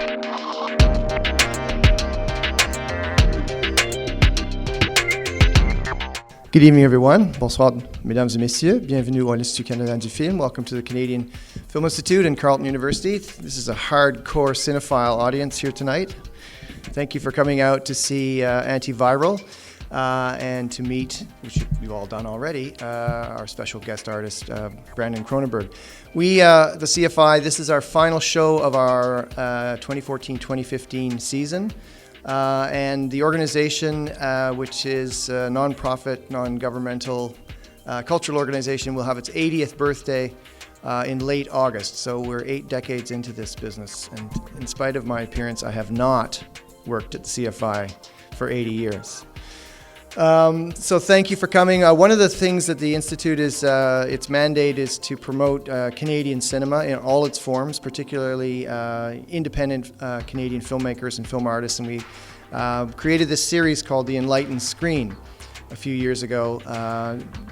Good evening, everyone. Bonsoir, mesdames et messieurs. Bienvenue au Institut Canadien du Film. Welcome to the Canadian Film Institute and Carleton University. This is a hardcore cinephile audience here tonight. Thank you for coming out to see Antiviral and to meet, which you've all done already, our special guest artist, Brandon Cronenberg. We, the CFI, this is our final show of our 2014-2015 season. And the organization, which is a non-profit, non-governmental cultural organization, will have its 80th birthday in late August. So we're 8 decades into this business. And in spite of my appearance, I have not worked at the CFI for 80 years. So thank you for coming. One of the things that the Institute is, its mandate is to promote Canadian cinema in all its forms, particularly independent Canadian filmmakers and film artists. And we created this series called The Enlightened Screen a few years ago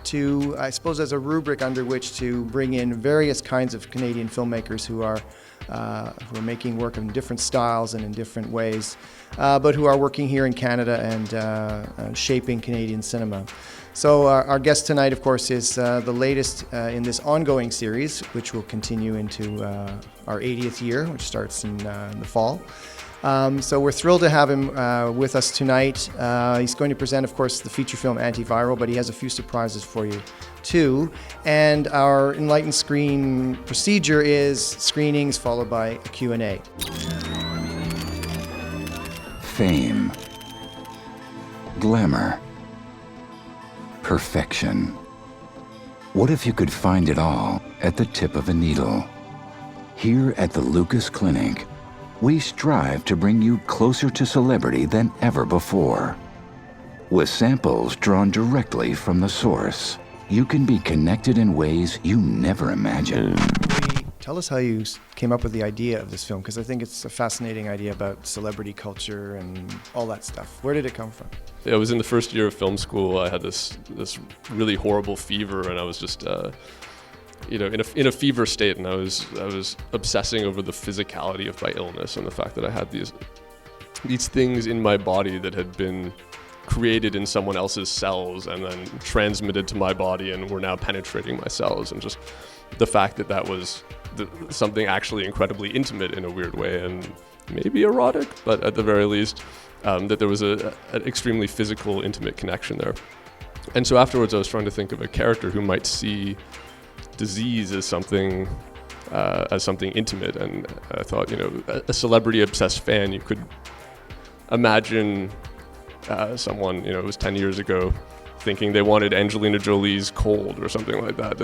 to, I suppose, as a rubric under which to bring in various kinds of Canadian filmmakers who are making work in different styles and in different ways, but who are working here in Canada and shaping Canadian cinema. So our guest tonight, of course, is the latest in this ongoing series, which will continue into our 80th year, which starts in the fall. So we're thrilled to have him with us tonight. He's going to present, of course, the feature film Antiviral, but he has a few surprises for you too. And our Enlightened Screen procedure is screenings followed by a Q&A. Fame, glamour, perfection. What if you could find it all at the tip of a needle? Here at the Lucas Clinic, we strive to bring you closer to celebrity than ever before. With samples drawn directly from the source, you can be connected in ways you never imagined. Tell us how you came up with the idea of this film, because I think it's a fascinating idea about celebrity culture and all that stuff. Where did it come from? I was in the first year of film school. I had this really horrible fever, and I was just in a fever state, and I was obsessing over the physicality of my illness and the fact that I had these things in my body that had been created in someone else's cells and then transmitted to my body and were now penetrating my cells, and just the fact that was something actually incredibly intimate in a weird way, and maybe erotic, but at the very least that there was an extremely physical, intimate connection there. And so afterwards I was trying to think of a character who might see disease as something intimate, and I thought, a celebrity-obsessed fan, you could imagine someone, it was 10 years ago, thinking they wanted Angelina Jolie's cold or something like that.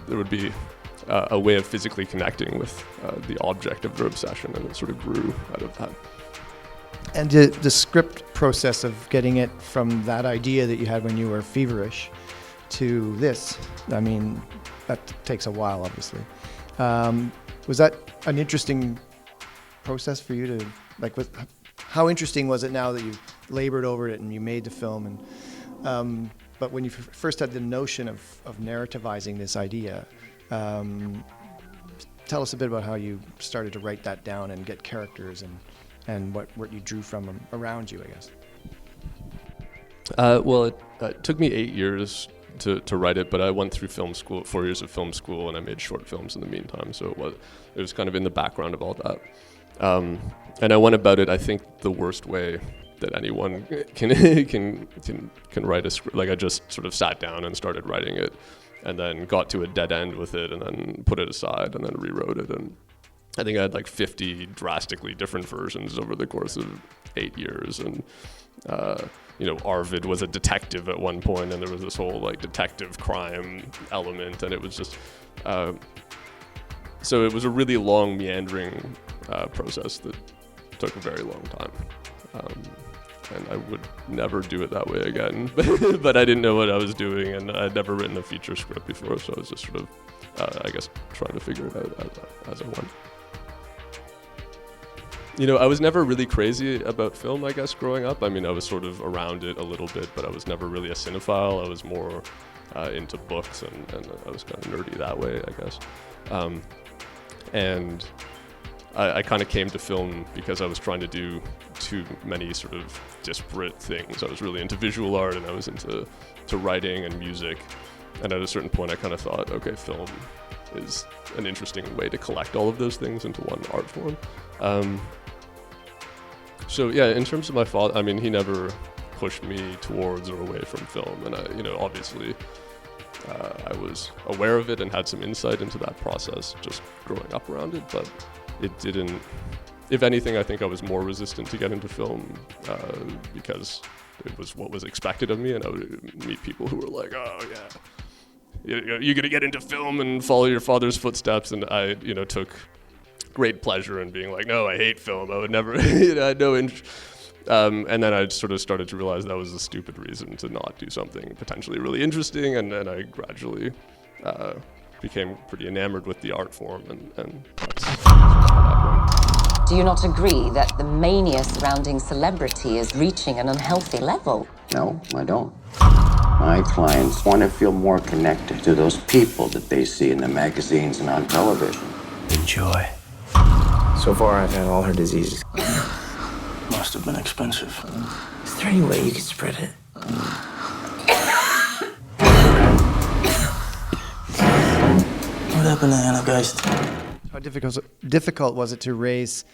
There would be a way of physically connecting with the object of their obsession, and it sort of grew out of that. And the script process of getting it from that idea that you had when you were feverish to this, I mean, that takes a while, obviously. Was that an interesting process for you to, how interesting was it now that you labored over it and you made the film? And but when you first had the notion of narrativizing this idea, tell us a bit about how you started to write that down and get characters and what you drew from them around you, I guess. Well, it took me 8 years to write it, but I went through film school, 4 years of film school, and I made short films in the meantime. So it was kind of in the background of all that. And I went about it, I think, the worst way that anyone can write a script. I just sort of sat down and started writing it, and then got to a dead end with it, and then put it aside, and then rewrote it. And I think I had 50 drastically different versions over the course of 8 years. And Arvid was a detective at one point, and there was this whole detective crime element, and it was just so it was a really long, meandering process that took a very long time, and I would never do it that way again. But I didn't know what I was doing, and I'd never written a feature script before, so I was just sort of I guess trying to figure it out as I went. I was never really crazy about film, I guess, growing up. I mean, I was sort of around it a little bit, but I was never really a cinephile. I was more into books, and I was kind of nerdy that way, I guess. And I kind of came to film because I was trying to do too many sort of disparate things. I was really into visual art, and I was into writing and music. And at a certain point, I kind of thought, okay, film is an interesting way to collect all of those things into one art form. So yeah, in terms of my father, I mean, he never pushed me towards or away from film, and obviously, I was aware of it and had some insight into that process just growing up around it, but it didn't. If anything, I think I was more resistant to get into film because it was what was expected of me, and I would meet people who were like, "Oh yeah, you're gonna get into film and follow your father's footsteps," and I, took great pleasure in being like, "No, I hate film. I would never." I had no interest. And then I sort of started to realize that was a stupid reason to not do something potentially really interesting, and then I gradually became pretty enamored with the art form, and that's how that went. Do you not agree that the mania surrounding celebrity is reaching an unhealthy level? No, I don't. My clients want to feel more connected to those people that they see in the magazines and on television. Enjoy. So far, I've had all her diseases. Must have been expensive. Is there any way you could spread it? What happened to Anna Geist? How difficult was it to raise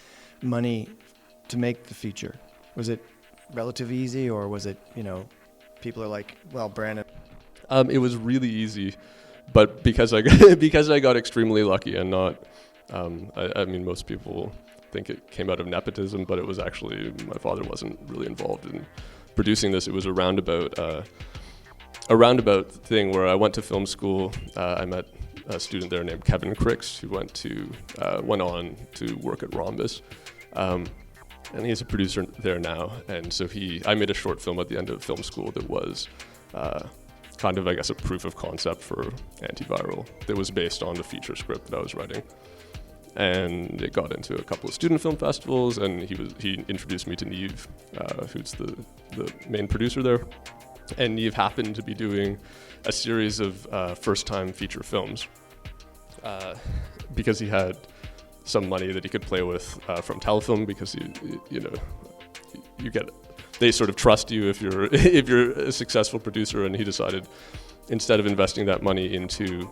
money to make the feature? Was it relatively easy, or was it, people are like, well, Brandon? It was really easy, but because I got extremely lucky and not, I mean, most people think it came out of nepotism, but it was actually, my father wasn't really involved in producing this. It was a roundabout thing where I went to film school. I met a student there named Kevin Cricks, who went on to work at Rhombus, and he's a producer there now. And so I made a short film at the end of film school that was kind of, I guess, a proof of concept for Antiviral that was based on the feature script that I was writing. And it got into a couple of student film festivals, and he introduced me to Neve, who's the main producer there. And Neve happened to be doing a series of first-time feature films because he had some money that he could play with from Telefilm, because they sort of trust you if you're a successful producer. And he decided, instead of investing that money into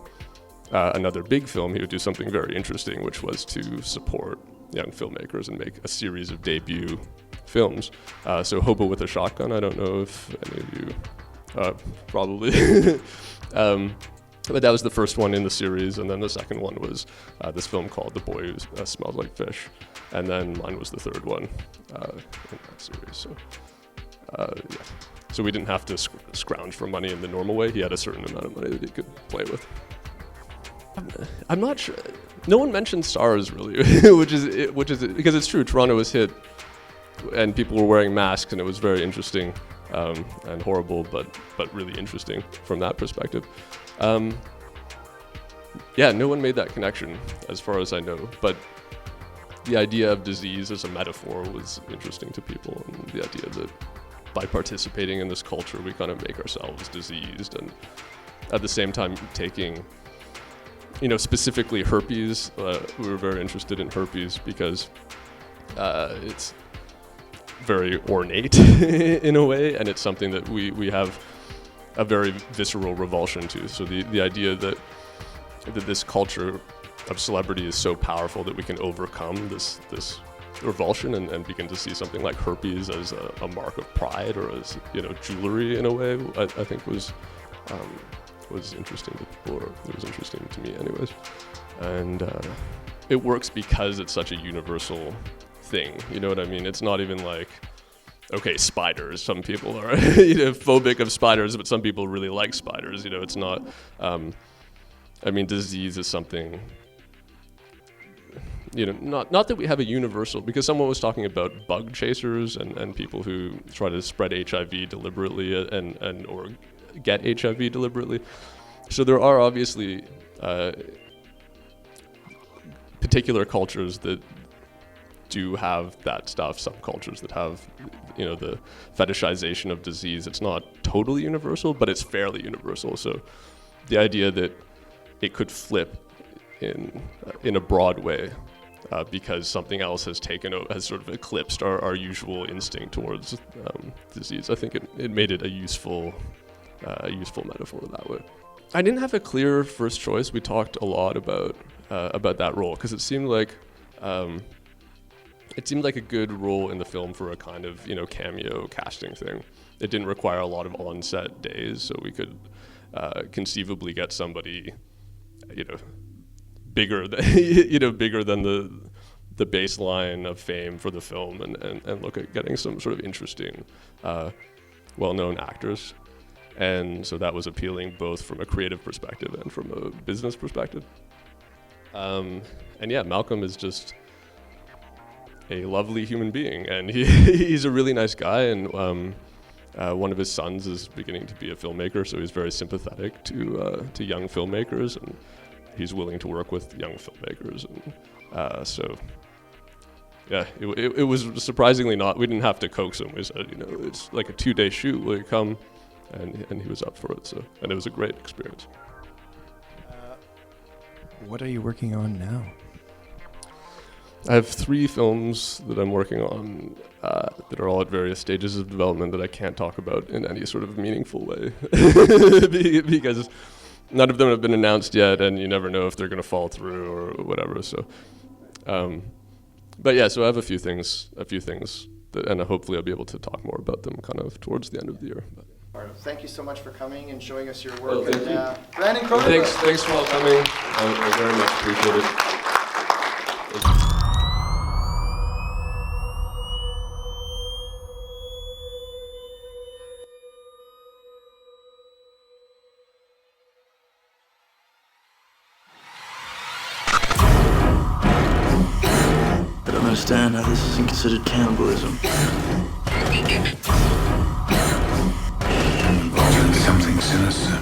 another big film, he would do something very interesting, which was to support young filmmakers and make a series of debut films. So Hobo with a Shotgun, I don't know if any of you probably, but that was the first one in the series, and then the second one was this film called The Boy Who Smells Like Fish, and then mine was the third one in that series. So yeah, so we didn't have to scrounge for money in the normal way. He had a certain amount of money that he could play with. I'm not sure. No one mentioned stars really, which is because it's true. Toronto was hit, and people were wearing masks, and it was very interesting and horrible, but really interesting from that perspective. Yeah, no one made that connection, as far as I know. But the idea of disease as a metaphor was interesting to people, and the idea that by participating in this culture, we kind of make ourselves diseased, and at the same time taking, specifically herpes. We were very interested in herpes because it's very ornate in a way, and it's something that we have a very visceral revulsion to. So the idea that this culture of celebrity is so powerful that we can overcome this revulsion and begin to see something like herpes as a mark of pride, or as jewelry in a way, I think was interesting to people, or it was interesting to me anyways. And it works because it's such a universal thing, you know what I mean? It's not even like, okay, spiders, some people are phobic of spiders, but some people really like spiders. It's not, disease is something, not that we have a universal, because someone was talking about bug chasers and people who try to spread HIV deliberately and or get HIV deliberately. So there are obviously particular cultures that do have that stuff, subcultures that have, the fetishization of disease. It's not totally universal, but it's fairly universal. So the idea that it could flip in a broad way because something else has has sort of eclipsed our usual instinct towards disease. I think it made it a useful metaphor that way. I didn't have a clear first choice. We talked a lot about that role because it seemed like a good role in the film for a kind of cameo casting thing. It didn't require a lot of on-set days, so we could conceivably get somebody bigger than the baseline of fame for the film, and look at getting some sort of interesting, well-known actors. And so that was appealing both from a creative perspective and from a business perspective. And yeah, Malcolm is just a lovely human being, and he's a really nice guy, and one of his sons is beginning to be a filmmaker, so he's very sympathetic to young filmmakers, and he's willing to work with young filmmakers, and so yeah, it was surprisingly we didn't have to coax him. We said, it's like a 2-day shoot, will you come? And he was up for it, and it was a great experience. What are you working on now? I have 3 films that I'm working on that are all at various stages of development that I can't talk about in any sort of meaningful way because none of them have been announced yet, and you never know if they're going to fall through or whatever. So, but yeah, so I have a few things and hopefully I'll be able to talk more about them kind of towards the end of the year. Thank you so much for coming and showing us your work. Thank you. Brandon Cronenberg. Thanks for all coming. I very much appreciate it. Thank you. I don't understand how this isn't considered cannibalism. I'm involved in something sinister.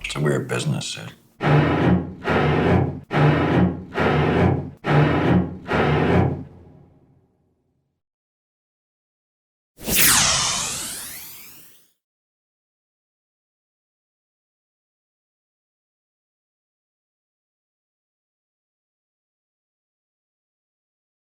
It's a weird business, Sid.